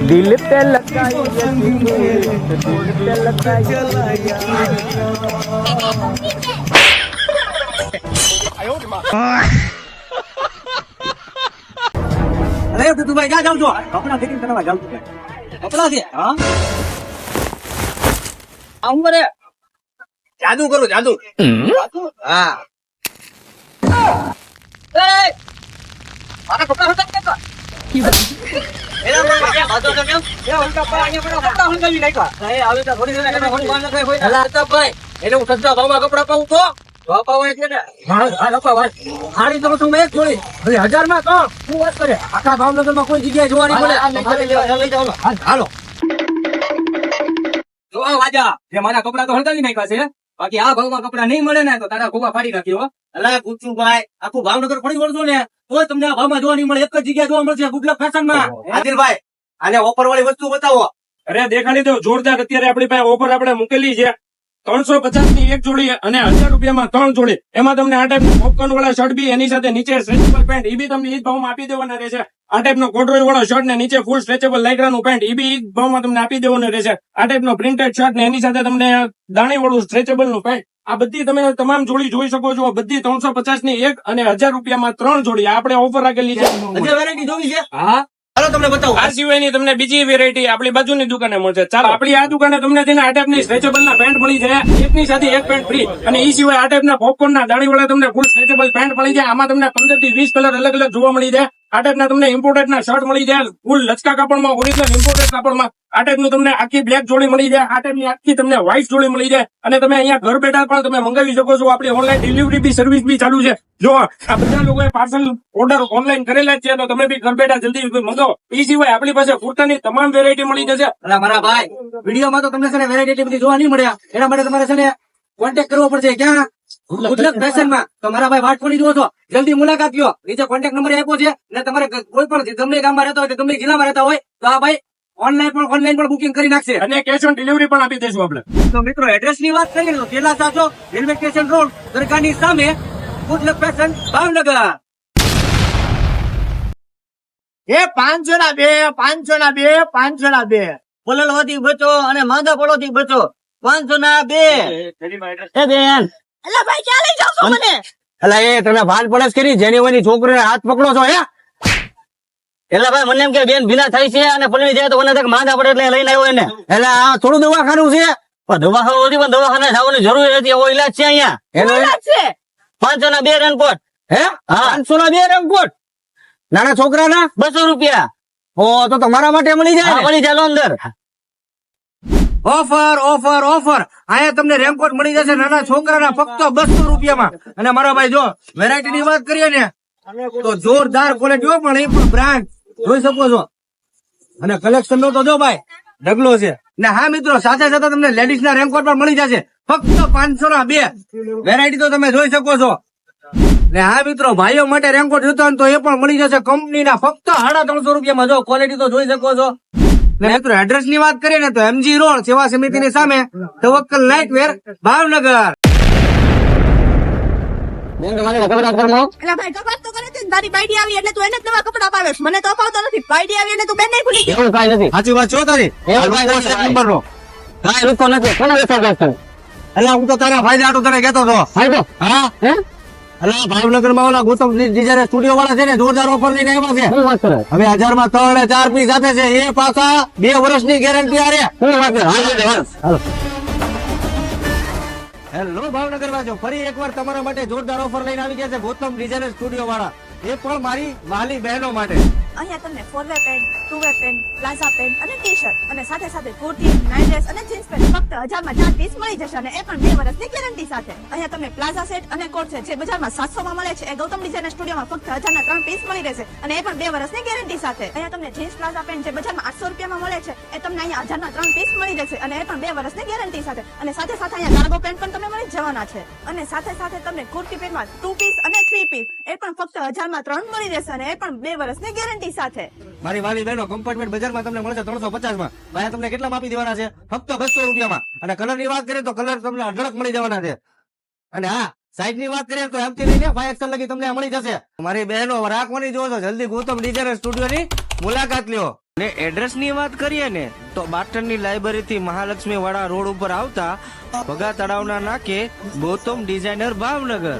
दिल पे लगाई दिल पे लगाई अरे तू भाई क्या जाओ जो अपना फिटिंग करवा जाओ अपना से हां आऊं करे जादू करो जादू हां ए मारा कपड़ा हटा के एला मैं बातो तो केम ये उनका पर आगे बड़ा कपड़ा हंगा भी नहीं का ए आवे तो थोड़ी देर में थोड़ी मान लगे होय अल्लाह तब भाई એને હું સસ્તા ભાવમાં કપડા પાઉં તો ભાવ એટલે ને હા લખવા ભાઈ હારી તો તું એક જોડી હવે 1000 માં કોણ શું વાત કરે આખા ભાવનગરમાં કોઈ જગ્યાએ જોવા નહીં મળે લઈ જાવ હાલો જો આ વાજા જે મારા કપડા તો હળગાવી નાખ્યા છે બાકી આ ભાવમાં કપડા નહીં મળે ને તો તારા ગોવા ફાડી નાખ્યો અલા પૂછું ભાઈ આખું ભાવનગર ફરી વળજો ને તો તમને આ ભાવમાં જોવા નહીં મળે એક જ જગ્યાએ જોવા મળશે ગુડલક ફેશન માં આદિલભાઈ આને ઓફર વાળી વસ્તુ બતાવો અરે દેખાડી દો જોરદાર અત્યારે આપણી પાસે ઓફર આપણે મૂકેલી છે 350 ની એક જોડી અને 1000 રૂપિયામાં 3 જોડી એમાં તમને આ ટાઈપ પોપકોર્ન વાળા શર્ટ બી એની સાથે નીચે સ્ટ્રેચેબલ પેન્ટ એ બી તમને ઈ જ ભાવમાં આપી દેવાના રહેશે આ ટાઈપનો કોડરોય વાળો શર્ટ ને નીચે ફૂલ સ્ટ્રેચેબલ લાઇક્રાનું પેન્ટ એ બી ઈ જ ભાવમાં તમને આપી દેવાનું રહેશે આ ટાઈપનો પ્રિન્ટેડ શર્ટ ને એની સાથે તમને દાણી વાળું સ્ટ્રેચેબલ નું પેન્ટ આ બધી તમે તમામ જોડી જોઈ શકો છો બધી 350 ની એક અને 1000 રૂપિયામાં 3 જોડી આપણે ઓફર રાખેલી છે હજી વેરાયટી જોવી છે હા ચાલો તમને બતાવો આ સિવાયની તમને બીજી વેરાયટી આપણી બાજુની દુકાને મળશે ચાલો આપણી આ દુકાને તમને છે ને આ ટાઈપની સ્ટ્રેચેબલ ના પેન્ટ મળી જાય એકની સાથે એક પેન્ટ ફ્રી અને એ સિવાય આ ટાઈપના પોપકોર્ન ના દાણી વાળા તમને ફૂલ સ્ટ્રેચેબલ પેન્ટ મળી જાય આમાં તમને 15 થી 20 કલર અલગ અલગ જોવા મળી જાય આ ટાઈપના તમને ઇમ્પોર્ટેડ ના શર્ટ મળી જાય ફૂલ લચકા કાપડમાં ઓરિજિનલ ઇમ્પોર્ટેડ કાપડમાં આ ટાઈપનું તમને આખી બ્લેક જોડી મળી જાય આ ટાઈપની આખી તમને વ્હાઈટ જોડી મળી જાય અને તમે અહીંયા ઘર બેઠા પણ તમે મંગાવી શકો છો આપણી ઓનલાઈન ડિલિવરી બી સર્વિસ બી ચાલુ છે જો આ બધા લોકોએ પાર્સલ ઓર્ડર ઓનલાઈન કરેલા જ છે તો તમે બી ઘર બેઠા જલ્દી મંગાવો એ સિવાય આપણી પાસે કુર્તાની તમામ વેરાયટી મળી જશે અલા મારા ભાઈ વિડીયોમાં તો તમને છે ને વેરાયટી બધી જોવા નહીં મળ્યા એના માટે તમારે છે ને કોન્ટેક્ટ કરવો પડશે ક્યાં ગુડલક ફેશનમાં તો મારા ભાઈ વાટ પડી જુઓ છો જલ્દી મુલાકાત લ્યો નીચે કોન્ટેક્ટ નંબર આપ્યો છે અને તમારે કોઈ પણ ગમે ગામમાં રહેતા હોય ગમે જિલ્લામાં રહેતા હોય તો આ ભાઈ ઓનલાઈન પણ બુકિંગ કરી નાખશે અને કેશ ઓન ડિલિવરી પણ આપી દઈશું આપણે તો મિત્રો એડ્રેસ ની વાત કરીએ તો કેલા સાચો રેલવે સ્ટેશન રોડ દરગાહની સામે ગુડલક ફેશન ભાવનગર એ 500 ના 2 500 ના 2 500 ના 2 બોલલવાથી બચો અને માંદા પડોથી બચો 500 ના 2 એ બેન અલા ભાઈ ક્યાં લઈ જાવ છો મને અલા એ તને ભાન પડે કરી જેની છોકરીને હાથ પકડો છો હે એટલે ભાઈ મને એમ કે બેન ભીના થઈ છે અને પલવી જાય તો મને માંદા પડે એટલે લઈને આવ્યો એને એટલે આ થોડું દવાખાનું છે પણ દવાખાનું હતી પણ દવાખાને જવાની જરૂર હતી એવો ઈલાજ છે અહીંયા એનો છે 500 ના 2 રેનકોટ હે 500 ના 2 રેનકોટ નાના છોકરાના 200 રૂપિયા ઓ તો તમારા માટે મળી જાય મળી જાય અંદર ઓફર ઓફર ઓફર અહીંયા તમને રેનકોટ મળી જશે નાના છોકરાના ફક્ત 200 રૂપિયામાં અને મારા ભાઈ જો વેરાયટી ની વાત કરીએ ને તો જોરદાર ક્વોલિટી પણ એ પણ બ્રાન્ડ જોઈ શકો છો અને કલેક્શન નો તો જો ભાઈ ઢગલો છે ને હા મિત્રો સાથે સાથે તમને લેડીઝ ના રેનકોટ પણ મળી જશે ફક્ત 500 ના 2 વેરાયટી તો તમે જોઈ શકો છો ને હા મિત્રો ભાઈઓ માટે રેનકોટ જોતો હોય તો એ પણ મળી જશે કંપનીના ફક્ત 350 રૂપિયામાં જો ક્વોલિટી તો જોઈ શકો છો ને મિત્રો એડ્રેસ ની વાત કરીએ ને તો એમજી રોડ સેવા સમિતિની સામે તવક્કલ નાઇટ વેર ભાવનગર અલા ભાઈ તો વાત તો કરે છે તારી બાઈડી આવી એટલે તું એને જ નવા કપડા પાડે મને તો અપાવતો નથી બાઈડી આવી એટલે તું બેન નહીં ભૂલી ગઈ એવું કાઈ નથી સાચી વાત છો તારી નંબર નો કાઈ રૂકો નથી કોને વેચાય એટલે હું તો તારા ભાઈ આટો તને કહેતો હતો ફાયદો હા હે એટલે ભાવનગર માં ઓલા ગૌતમ ડિઝાઇનર સ્ટુડિયો વાળા છે ને જોરદાર ઓફર લઈને આવ્યા છે શું વાત કરે હવે 1000 માં 3 અને 4 પીસ આપે છે એ પાછા 2 વર્ષની ગેરંટી આરે શું વાત કરે હાલો હેલો ભાવનગર વાજો ફરી એકવાર તમારા માટે જોરદાર ઓફર લઈને આવી ગયા છે ગૌતમ ડિઝાઇનર સ્ટુડિયો વાળા એ પણ મારી વાલી બહેનો માટે અહીંયા તમને 4 way pant 2 way pant plaza pant અને ટી શર્ટ અને સાથે સાથે કુર્તી નાઇટ ડ્રેસ અને જીન્સ પેન્ટ ફક્ત 1000 માં 4 પીસ મળી જશે અને એ પણ 2 વર્ષની ગેરંટી સાથે અહીંયા તમને પ્લાઝા સેટ અને કોટ સેટ જે બજારમાં 700 માં મળે છે એ ગૌતમ ડિઝાઇનર સ્ટુડિયોમાં ફક્ત 1000 ના 3 પીસ મળી રહેશે અને એ પણ 2 વર્ષની ગેરંટી સાથે અહીંયા તમને જીન્સ પ્લાઝા પેન્ટ જે બજારમાં 800 રૂપિયામાં મળે છે એ તમને અહીંયા 1000 ના 3 પીસ મળી રહેશે અને એ પણ 2 વર્ષની ગેરંટી સાથે અને સાથે સાથે અહીંયા કાર્ગો પેન્ટ પણ તમને મળી જવાના છે અને સાથે સાથે તમને કુર્તી પેન્ટમાં 2 પીસ અને 3 પીસ એ પણ ફક્ત 1000 માં 3 મળી રહેશે અને એ પણ 2 વર્ષની ગેરંટી સાથે મારી વાલી બહેનો કમ્પાર્ટમેન્ટ બજારમાં તમને મળશે 350 માં અહીંયા તમને કેટલા આપી દેવાના છે ફક્ત 200 રૂપિયામાં અને કલર ની વાત કરીએ તો કલર તમને અઢળક મળી જવાના છે અને હા સાઈઝ ની વાત કરીએ તો એમથી લઈને 5XL લગી તમને મળી જશે મારી બહેનો રાખવાની જો છો જલ્દી ગૌતમ ડિઝાઇનર સ્ટુડિયો ની મુલાકાત લ્યો. ને એડ્રેસ ની વાત કરીએ ને તો બાટરની લાઇબ્રેરી થી મહાલક્ષ્મી વાળા રોડ ઉપર આવતા ભગા તળાવના નાકે ગૌતમ ડિઝાઇનર ભાવનગર.